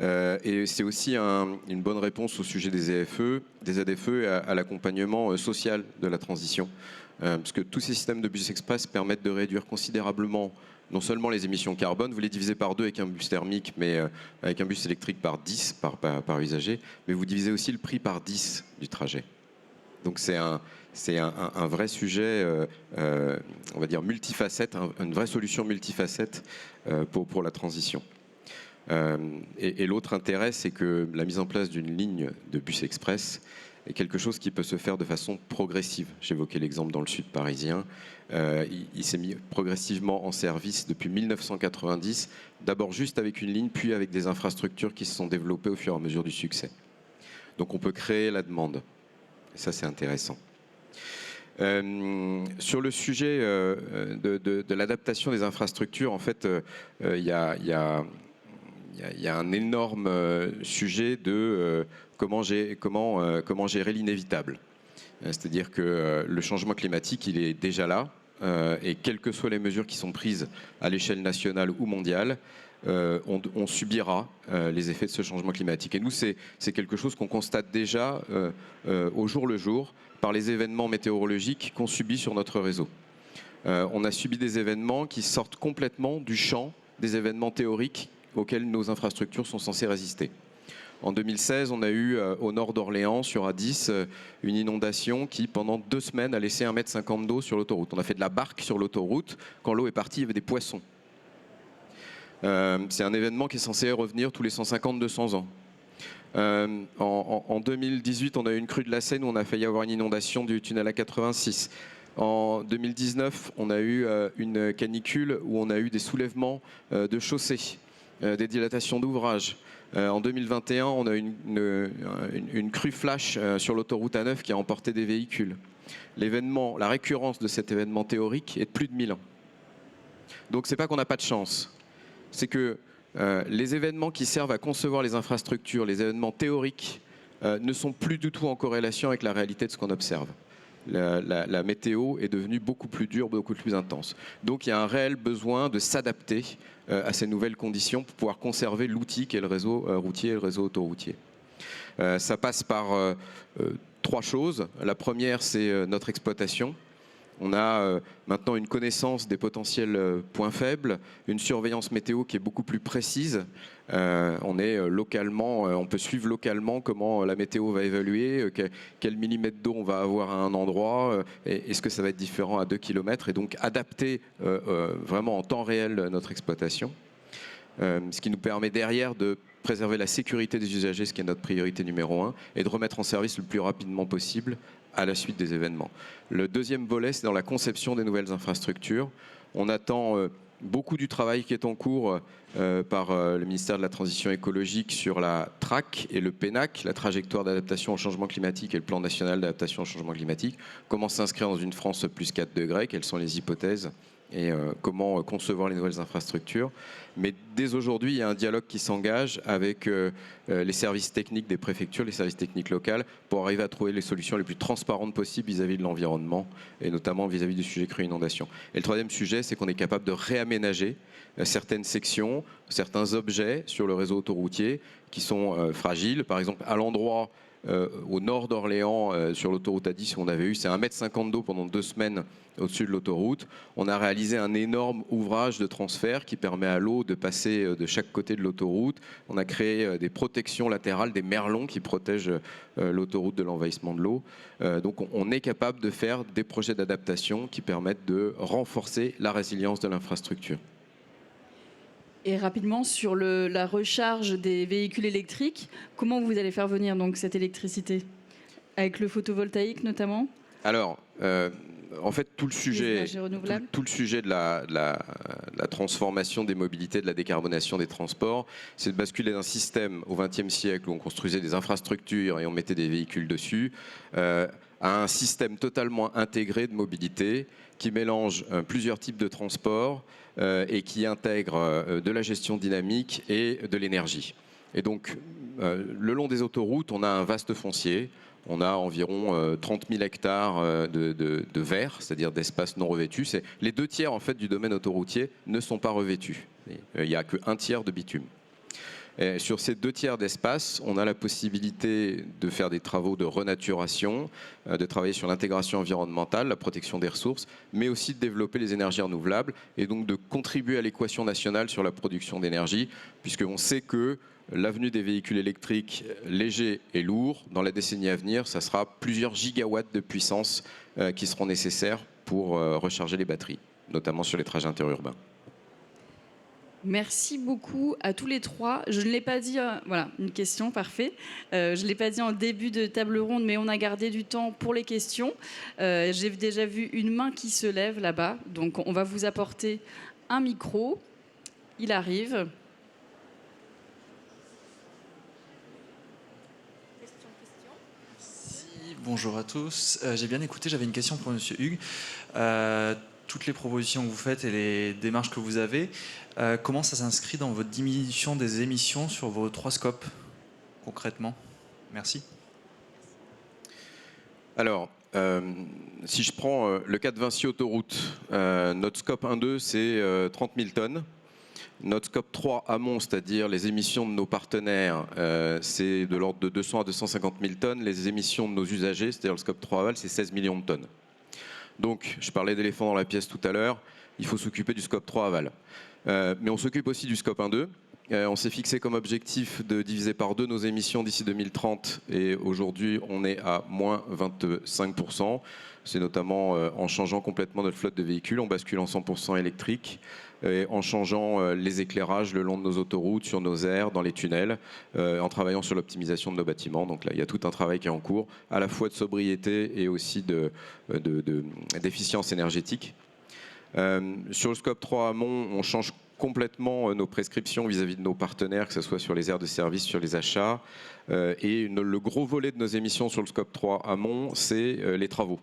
Speaker 4: Et c'est aussi une bonne réponse au sujet des ZFE et à l'accompagnement social de la transition. Parce que tous ces systèmes de bus express permettent de réduire considérablement non seulement les émissions carbone, vous les divisez par 2 avec un bus thermique, mais avec un bus électrique par 10 par usager, mais vous divisez aussi le prix par 10 du trajet. Donc c'est un vrai sujet, on va dire multifacette, une vraie solution multifacette pour la transition. Et l'autre intérêt, c'est que la mise en place d'une ligne de bus express est quelque chose qui peut se faire de façon progressive. J'évoquais l'exemple dans le sud parisien. Il s'est mis progressivement en service depuis 1990, d'abord juste avec une ligne, puis avec des infrastructures qui se sont développées au fur et à mesure du succès. Donc on peut créer la demande. Et ça, c'est intéressant. Sur le sujet de l'adaptation des infrastructures, en fait, il y a un énorme sujet de comment gérer l'inévitable. C'est-à-dire que le changement climatique, il est déjà là, et quelles que soient les mesures qui sont prises à l'échelle nationale ou mondiale, on subira les effets de ce changement climatique. Et nous, c'est quelque chose qu'on constate déjà au jour le jour par les événements météorologiques qu'on subit sur notre réseau. On a subi des événements qui sortent complètement du champ des événements théoriques auxquels nos infrastructures sont censées résister. En 2016, on a eu au nord d'Orléans, sur A10, une inondation qui, pendant 2 semaines, a laissé 1,50 m d'eau sur l'autoroute. On a fait de la barque sur l'autoroute. Quand l'eau est partie, il y avait des poissons. C'est un événement qui est censé revenir tous les 150-200 ans. En 2018, on a eu une crue de la Seine où on a failli avoir une inondation du tunnel A86. En 2019, on a eu une canicule où on a eu des soulèvements de chaussées, des dilatations d'ouvrages. En 2021, on a eu une crue flash sur l'autoroute A9 qui a emporté des véhicules. La récurrence de cet événement théorique est de plus de 1000 ans. Donc c'est pas qu'on n'a pas de chance, c'est que les événements qui servent à concevoir les infrastructures, les événements théoriques, ne sont plus du tout en corrélation avec la réalité de ce qu'on observe. La météo est devenue beaucoup plus dure, beaucoup plus intense. Donc il y a un réel besoin de s'adapter à ces nouvelles conditions pour pouvoir conserver l'outil qu'est le réseau routier et le réseau autoroutier. Ça passe par 3 choses. La première, c'est notre exploitation. On a maintenant une connaissance des potentiels points faibles, une surveillance météo qui est beaucoup plus précise. On peut suivre localement comment la météo va évoluer, quel millimètre d'eau on va avoir à un endroit, est-ce que ça va être différent à 2 km, et donc adapter vraiment en temps réel notre exploitation. Ce qui nous permet derrière de préserver la sécurité des usagers, ce qui est notre priorité numéro 1, et de remettre en service le plus rapidement possible à la suite des événements. Le deuxième volet, c'est dans la conception des nouvelles infrastructures. On attend beaucoup du travail qui est en cours par le ministère de la Transition écologique sur la TRAC et le PENAC, la trajectoire d'adaptation au changement climatique et le plan national d'adaptation au changement climatique. Comment s'inscrire dans une France plus 4 degrés, quelles sont les hypothèses et comment concevoir les nouvelles infrastructures. Mais dès aujourd'hui, il y a un dialogue qui s'engage avec les services techniques des préfectures, les services techniques locales, pour arriver à trouver les solutions les plus transparentes possibles vis-à-vis de l'environnement, et notamment vis-à-vis du sujet crue inondation. Et le troisième sujet, c'est qu'on est capable de réaménager certaines sections, certains objets sur le réseau autoroutier qui sont fragiles. Par exemple, à l'endroit au nord d'Orléans, sur l'autoroute A10, on avait eu, c'est 1,50 m d'eau pendant 2 semaines au-dessus de l'autoroute. On a réalisé un énorme ouvrage de transfert qui permet à l'eau de passer de chaque côté de l'autoroute. On a créé des protections latérales, des merlons qui protègent l'autoroute de l'envahissement de l'eau. Donc on est capable de faire des projets d'adaptation qui permettent de renforcer la résilience de l'infrastructure.
Speaker 1: Et rapidement, sur la recharge des véhicules électriques, comment vous allez faire venir donc cette électricité? Avec le photovoltaïque notamment?
Speaker 4: Alors, en fait, tout le
Speaker 1: Les
Speaker 4: sujet,
Speaker 1: énergies renouvelables?
Speaker 4: tout le sujet de la transformation des mobilités, de la décarbonation des transports, c'est de basculer d'un système au XXe siècle où on construisait des infrastructures et on mettait des véhicules dessus, à un système totalement intégré de mobilité qui mélange plusieurs types de transports et qui intègre de la gestion dynamique et de l'énergie. Et donc, le long des autoroutes, on a un vaste foncier. On a environ 30 000 hectares de verre, c'est-à-dire d'espace non revêtus. Les 2 tiers en fait, du domaine autoroutier ne sont pas revêtus. Il n'y a qu'un tiers de bitume. Et sur ces 2 tiers d'espace, on a la possibilité de faire des travaux de renaturation, de travailler sur l'intégration environnementale, la protection des ressources, mais aussi de développer les énergies renouvelables et donc de contribuer à l'équation nationale sur la production d'énergie, puisqu'on sait que l'avenue des véhicules électriques légers et lourds, dans la décennie à venir, ça sera plusieurs gigawatts de puissance qui seront nécessaires pour recharger les batteries, notamment sur les trajets interurbains.
Speaker 1: Merci beaucoup à tous les trois. Je ne l'ai pas dit, voilà, une question, parfait. Je ne l'ai pas dit en début de table ronde, mais on a gardé du temps pour les questions. J'ai déjà vu une main qui se lève là-bas, donc on va vous apporter un micro. Il arrive.
Speaker 5: Bonjour à tous. J'ai bien écouté, j'avais une question pour Monsieur Hugues. Toutes les propositions que vous faites et les démarches que vous avez, comment ça s'inscrit dans votre diminution des émissions sur vos 3 scopes, concrètement? Merci.
Speaker 4: Alors, si je prends le cas de Vinci Autoroute, notre scope 1-2, c'est 30 000 tonnes. Notre scope 3 amont, c'est-à-dire les émissions de nos partenaires, c'est de l'ordre de 200 à 250 000 tonnes. Les émissions de nos usagers, c'est-à-dire le scope 3 aval, c'est 16 millions de tonnes. Donc, je parlais d'éléphant dans la pièce tout à l'heure, il faut s'occuper du scope 3 aval. Mais on s'occupe aussi du scope 1-2. On s'est fixé comme objectif de diviser par 2 nos émissions d'ici 2030 et aujourd'hui on est à moins 25%. C'est notamment en changeant complètement notre flotte de véhicules, en basculant 100% électrique, et en changeant les éclairages le long de nos autoroutes, sur nos aires, dans les tunnels, en travaillant sur l'optimisation de nos bâtiments. Donc là, il y a tout un travail qui est en cours, à la fois de sobriété et aussi d'efficience énergétique. Sur le scope 3 amont, on change complètement nos prescriptions vis-à-vis de nos partenaires, que ce soit sur les aires de service, sur les achats. Et le gros volet de nos émissions sur le scope 3 amont, c'est les travaux.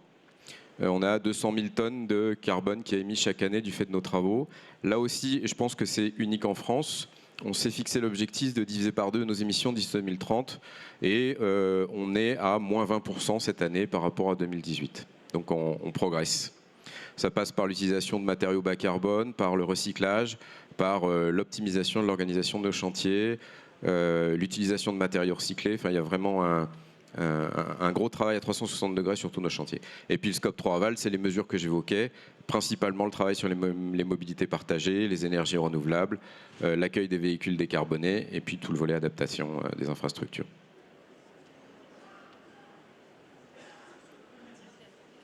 Speaker 4: On a 200 000 tonnes de carbone qui est émis chaque année du fait de nos travaux. Là aussi, je pense que c'est unique en France. On s'est fixé l'objectif de diviser par 2 nos émissions d'ici 2030 et on est à moins 20% cette année par rapport à 2018. Donc on progresse. Ça passe par l'utilisation de matériaux bas carbone, par le recyclage, par l'optimisation de l'organisation de nos chantiers, l'utilisation de matériaux recyclés. Enfin, il y a vraiment un gros travail à 360 degrés sur tous nos chantiers. Et puis le scope 3 aval, c'est les mesures que j'évoquais, principalement le travail sur les mobilités partagées, les énergies renouvelables, l'accueil des véhicules décarbonés et puis tout le volet adaptation des infrastructures.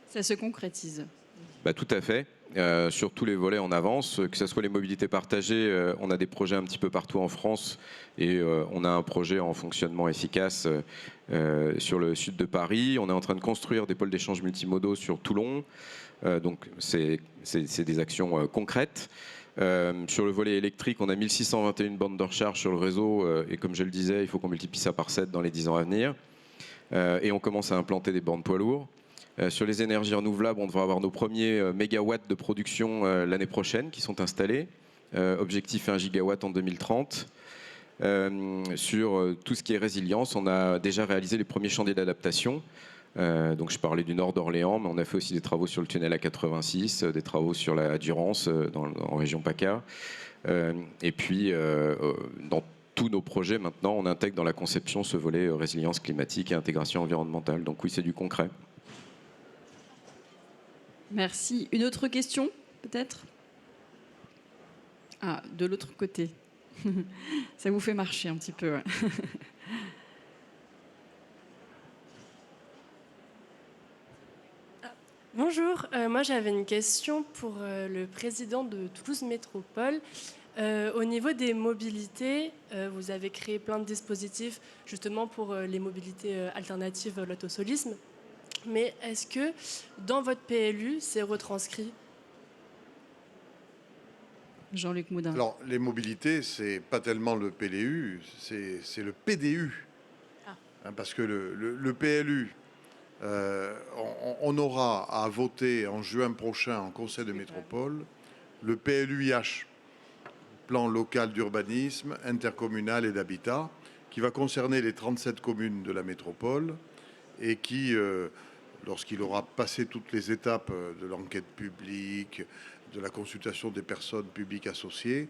Speaker 1: Ça se concrétise.
Speaker 4: Bah, tout à fait. Sur tous les volets en avance, que ce soit les mobilités partagées, on a des projets un petit peu partout en France et on a un projet en fonctionnement efficace sur le sud de Paris. On est en train de construire des pôles d'échange multimodaux sur Toulon. Donc c'est des actions concrètes. Sur le volet électrique, on a 1621 bornes de recharge sur le réseau et comme je le disais, il faut qu'on multiplie ça par 7 dans les 10 ans à venir. Et on commence à implanter des bornes poids lourds. Sur les énergies renouvelables, on devrait avoir nos premiers mégawatts de production l'année prochaine qui sont installés. Objectif 1 gigawatt en 2030. Sur tout ce qui est résilience, on a déjà réalisé les premiers chantiers d'adaptation. Donc je parlais du nord d'Orléans, mais on a fait aussi des travaux sur le tunnel A86, des travaux sur la Durance en région PACA. Et puis dans tous nos projets maintenant, on intègre dans la conception ce volet résilience climatique et intégration environnementale. Donc oui, c'est du concret.
Speaker 1: Merci. Une autre question, peut-être? Ah, de l'autre côté. Ça vous fait marcher un petit peu. Ouais.
Speaker 6: Bonjour, moi j'avais une question pour le président de Toulouse Métropole. Au niveau des mobilités, vous avez créé plein de dispositifs justement pour les mobilités alternatives à l'autosolisme. Mais est-ce que dans votre PLU, c'est retranscrit?
Speaker 1: Jean-Luc Moudin.
Speaker 2: Alors, les mobilités, c'est pas tellement le PLU, c'est le PDU.
Speaker 6: Ah.
Speaker 2: Hein, parce que le PLU, on aura à voter en juin prochain en Conseil de métropole le PLUIH, plan local d'urbanisme, intercommunal et d'habitat, qui va concerner les 37 communes de la métropole et qui, lorsqu'il aura passé toutes les étapes de l'enquête publique, de la consultation des personnes publiques associées,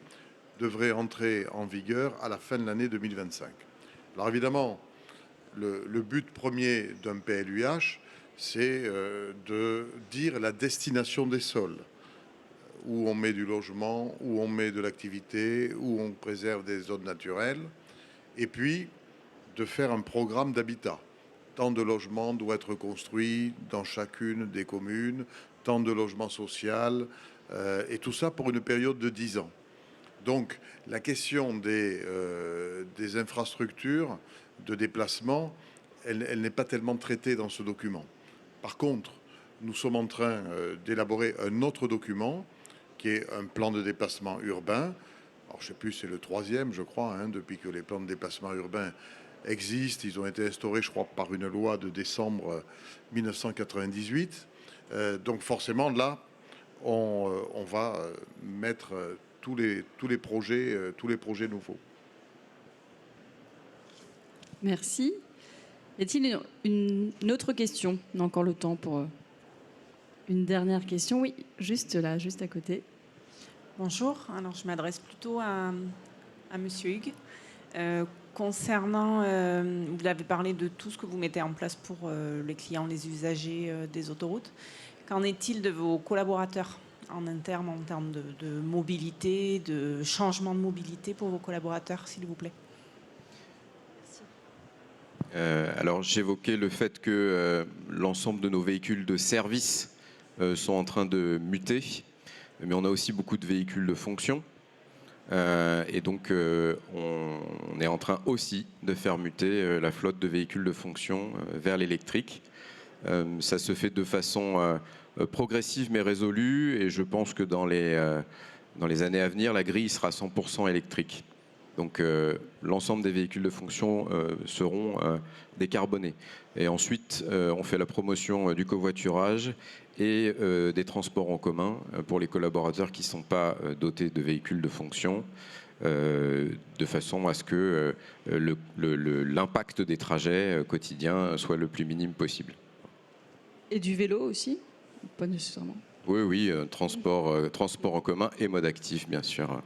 Speaker 2: devrait entrer en vigueur à la fin de l'année 2025. Alors évidemment, le but premier d'un PLUIH, c'est de dire la destination des sols, où on met du logement, où on met de l'activité, où on préserve des zones naturelles, et puis de faire un programme d'habitat. Tant de logements doivent être construits dans chacune des communes, tant de logements sociaux, et tout ça pour une période de 10 ans. Donc la question des infrastructures de déplacement, elle n'est pas tellement traitée dans ce document. Par contre, nous sommes en train d'élaborer un autre document qui est un plan de déplacement urbain. Alors, je ne sais plus, c'est le 3e, je crois, hein, depuis que les plans de déplacement urbain existent. Ils ont été instaurés, je crois, par une loi de décembre 1998. Donc, forcément, là, on va mettre tous les projets nouveaux.
Speaker 1: Merci. Y a-t-il une autre question? On a encore le temps pour une dernière question. Oui, juste là, juste à côté.
Speaker 7: Bonjour. Alors, je m'adresse plutôt à Monsieur Hugues. Concernant, vous avez parlé de tout ce que vous mettez en place pour les clients, les usagers des autoroutes. Qu'en est-il de vos collaborateurs en interne, en termes de mobilité, de changement de mobilité pour vos collaborateurs, s'il vous plaît?
Speaker 4: Alors, j'évoquais le fait que l'ensemble de nos véhicules de service sont en train de muter, mais on a aussi beaucoup de véhicules de fonction. Et donc, on est en train aussi de faire muter la flotte de véhicules de fonction vers l'électrique. Ça se fait de façon progressive mais résolue, et je pense que dans les années à venir, la grille sera 100% électrique. Donc l'ensemble des véhicules de fonction seront décarbonés. Et ensuite, on fait la promotion du covoiturage et des transports en commun pour les collaborateurs qui ne sont pas dotés de véhicules de fonction, de façon à ce que l'impact des trajets quotidiens soit le plus minime possible.
Speaker 1: Et du vélo aussi? Pas nécessairement.
Speaker 4: Oui, transport en commun et mode actif, bien sûr.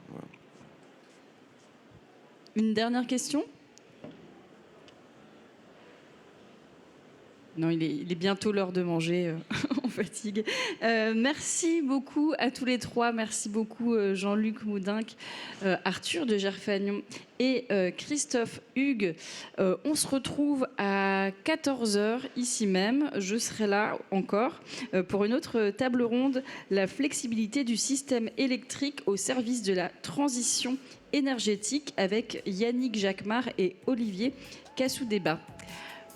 Speaker 1: Une dernière question? Non, il est bientôt l'heure de manger, on fatigue. Merci beaucoup à tous les trois. Merci beaucoup Jean-Luc Moudinck, Arthur de Gerfagnon et Christophe Hugues. On se retrouve à 14h ici même. Je serai là encore pour une autre table ronde, la flexibilité du système électrique au service de la transition énergétique, avec Yannick Jacquemart et Olivier Cassoudébat.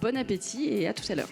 Speaker 1: Bon appétit et à tout à l'heure.